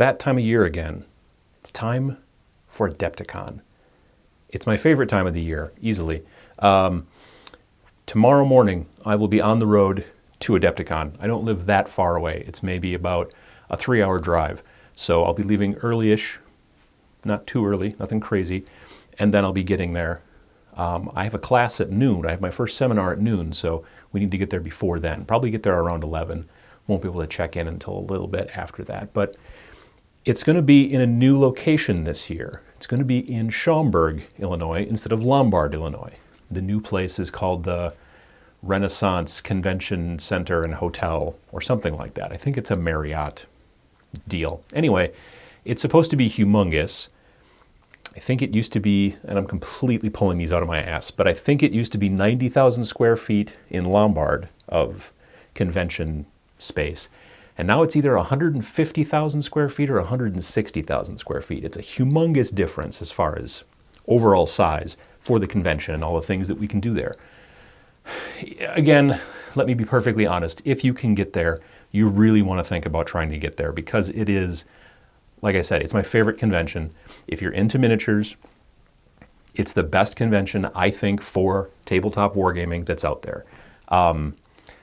that time of year again. It's time for Adepticon. It's my favorite time of the year, easily. Tomorrow morning, I will be on the road to Adepticon. I don't live that far away. It's maybe about a 3-hour drive. So I'll be leaving early-ish, not too early, nothing crazy, and then I'll be getting there. I have a class at noon. I have my first seminar at noon, so we need to get there before then. Probably get there around 11. Won't be able to check in until a little bit after that. But it's going to be in a new location this year. It's going to be in Schaumburg, Illinois, instead of Lombard, Illinois. The new place is called the Renaissance Convention Center and Hotel, or something like that. I think it's a Marriott deal. Anyway, it's supposed to be humongous. I think it used to be, and I'm completely pulling these out of my ass, but I think it used to be 90,000 square feet in Lombard of convention space. And now it's either 150,000 square feet or 160,000 square feet. It's a humongous difference as far as overall size for the convention and all the things that we can do there. Again, let me be perfectly honest. If you can get there, you really want to think about trying to get there because it is, like I said, it's my favorite convention. If you're into miniatures, it's the best convention, I think, for tabletop wargaming that's out there.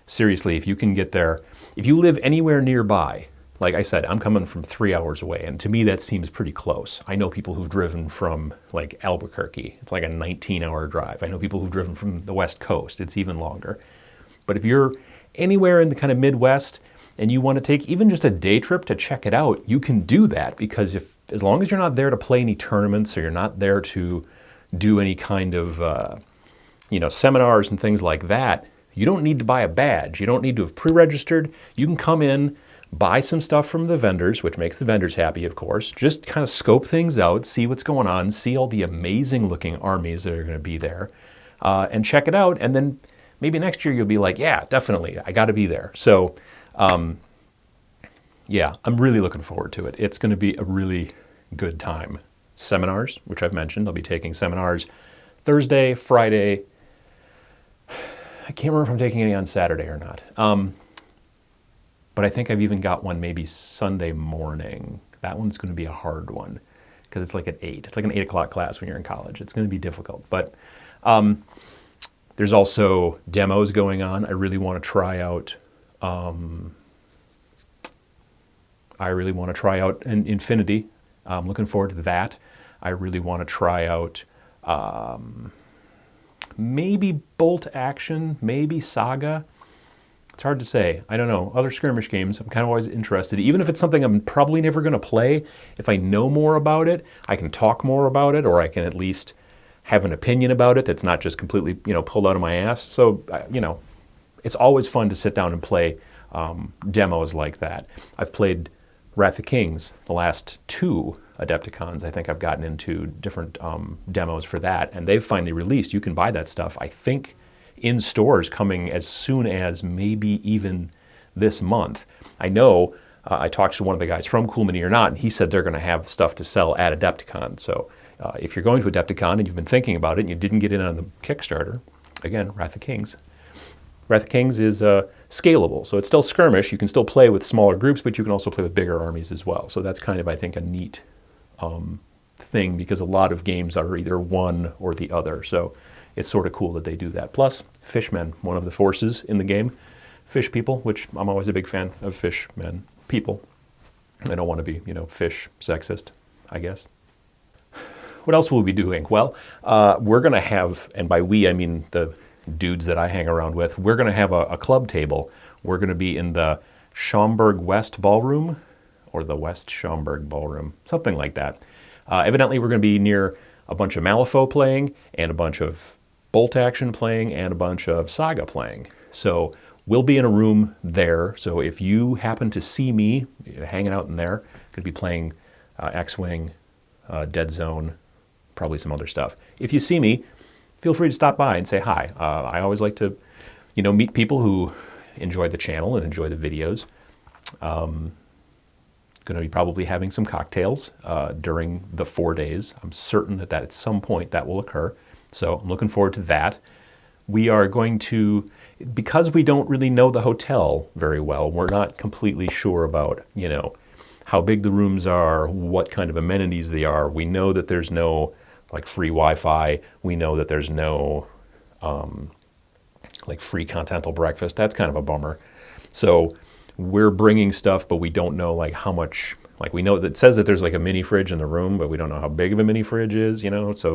Seriously, if you can get there, if you live anywhere nearby, like I said, I'm coming from 3 hours away, and to me that seems pretty close. I know people who've driven from like Albuquerque. It's like a 19-hour drive. I know people who've driven from the West Coast. It's even longer. But if you're anywhere in the kind of Midwest and you want to take even just a day trip to check it out, you can do that because as long as you're not there to play any tournaments or you're not there to do any kind of seminars and things like that, you don't need to buy a badge. You don't need to have pre-registered. You can come in, buy some stuff from the vendors, which makes the vendors happy, of course. Just kind of scope things out, see what's going on, see all the amazing looking armies that are going to be there, and check it out. And then maybe next year you'll be like, yeah, definitely, I got to be there. So, yeah, I'm really looking forward to it. It's going to be a really good time. Seminars, which I've mentioned, I'll be taking seminars Thursday, Friday. I can't remember if I'm taking any on Saturday or not. But I think I've even got one maybe Sunday morning. That one's going to be a hard one because it's like at 8. It's like an 8 o'clock class when you're in college. It's going to be difficult. But there's also demos going on. I really want to try out an Infinity. I'm looking forward to that. I really want to try out maybe Bolt Action, maybe Saga. It's hard to say. I don't know. Other skirmish games, I'm kind of always interested. Even if it's something I'm probably never going to play, if I know more about it, I can talk more about it, or I can at least have an opinion about it that's not just completely, pulled out of my ass. So, it's always fun to sit down and play demos like that. I've played Wrath of Kings, the last 2 Adepticons. I think I've gotten into different demos for that, and they've finally released. You can buy that stuff, I think, in stores coming as soon as maybe even this month. I know I talked to one of the guys from Cool Mini or Not, and he said they're going to have stuff to sell at Adepticon. So if you're going to Adepticon and you've been thinking about it and you didn't get in on the Kickstarter, again, Wrath of Kings. Wrath of Kings is scalable, so it's still skirmish. You can still play with smaller groups, but you can also play with bigger armies as well. So that's kind of, I think, a neat thing because a lot of games are either one or the other. So it's sort of cool that they do that. Plus, fishmen, one of the forces in the game. Fish people, which I'm always a big fan of fishmen people. I don't want to be, fish sexist, I guess. What else will we be doing? Well, we're going to have, and by we I mean the dudes that I hang around with, we're going to have a club table. We're going to be in the Schaumburg West Ballroom, or the West Schaumburg Ballroom, something like that. Evidently, we're going to be near a bunch of Malifaux playing, and a bunch of Bolt Action playing, and a bunch of Saga playing. So we'll be in a room there. So if you happen to see me hanging out in there, could be playing X-Wing, Dead Zone, probably some other stuff. If you see me, feel free to stop by and say hi. I always like to, meet people who enjoy the channel and enjoy the videos. Going to be probably having some cocktails during the 4 days. I'm certain that at some point that will occur. So I'm looking forward to that. We are going to, because we don't really know the hotel very well, we're not completely sure about, how big the rooms are, what kind of amenities they are. We know that there's no like free Wi-Fi. We know that there's no like free continental breakfast. That's kind of a bummer. So we're bringing stuff, but we don't know like how much. Like we know that it says that there's like a mini fridge in the room, but we don't know how big of a mini fridge is, you know. So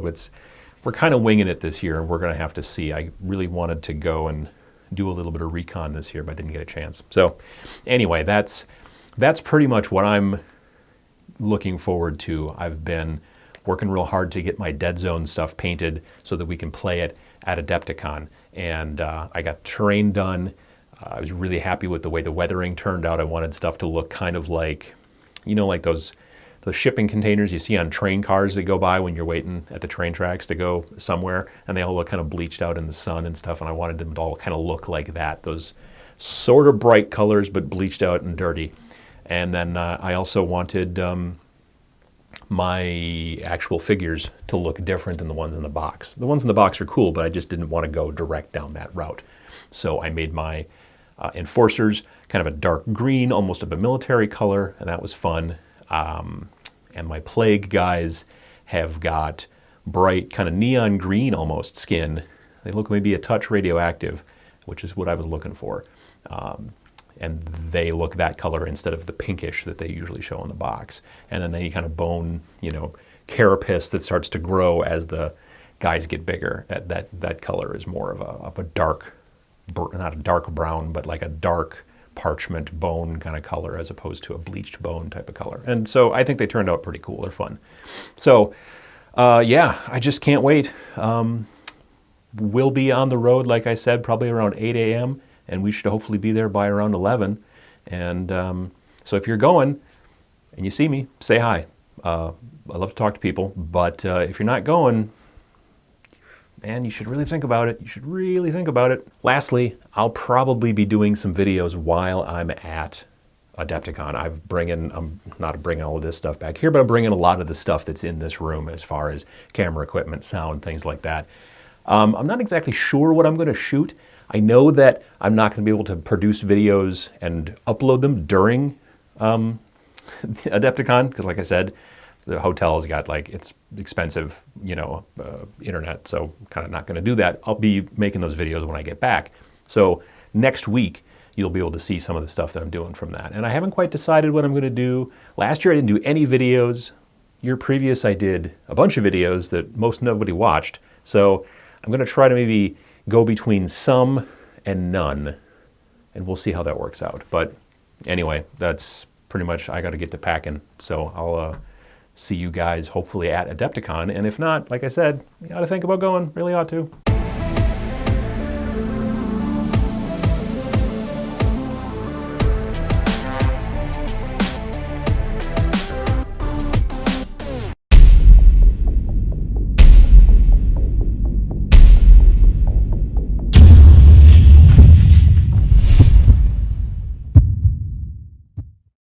we're kind of winging it this year, and we're going to have to see. I really wanted to go and do a little bit of recon this year, but I didn't get a chance. So anyway, that's pretty much what I'm looking forward to. I've been working real hard to get my Dead Zone stuff painted so that we can play it at Adepticon. And I got terrain done. I was really happy with the way the weathering turned out. I wanted stuff to look kind of like, you know, like those shipping containers you see on train cars that go by when you're waiting at the train tracks to go somewhere, and they all look kind of bleached out in the sun and stuff, and I wanted them to all kind of look like that, those sort of bright colors but bleached out and dirty. And then I also wanted my actual figures to look different than the ones in the box. The ones in the box are cool, but I just didn't want to go direct down that route. So I made my enforcers kind of a dark green, almost of a military color, and that was fun. And my plague guys have got bright kind of neon green almost skin. They look maybe a touch radioactive, which is what I was looking for. And they look that color instead of the pinkish that they usually show in the box. And then any kind of bone, you know, carapace that starts to grow as the guys get bigger. That color is more of a dark, not a dark brown, but like a dark parchment bone kind of color as opposed to a bleached bone type of color. And so I think they turned out pretty cool. They're fun. So yeah, I just can't wait. We'll be on the road, like I said, probably around 8 a.m. and we should hopefully be there by around 11. And so if you're going and you see me, say hi. I love to talk to people, but if you're not going, man, you should really think about it. You should really think about it. Lastly, I'll probably be doing some videos while I'm at Adepticon. I'm not bringing all of this stuff back here, but I'm bringing a lot of the stuff that's in this room as far as camera equipment, sound, things like that. I'm not exactly sure what I'm going to shoot. I know that I'm not going to be able to produce videos and upload them during Adepticon, because like I said, the hotel's got like, it's expensive, you know, internet, so I'm kind of not going to do that. I'll be making those videos when I get back. So next week, you'll be able to see some of the stuff that I'm doing from that. And I haven't quite decided what I'm going to do. Last year I didn't do any videos. Year previous I did a bunch of videos that most nobody watched. So I'm going to try to maybe go between some and none, and we'll see how that works out. But anyway, that's pretty much, I got to get to packing. So I'll see you guys hopefully at Adepticon. And if not, like I said, you got to think about going, really ought to.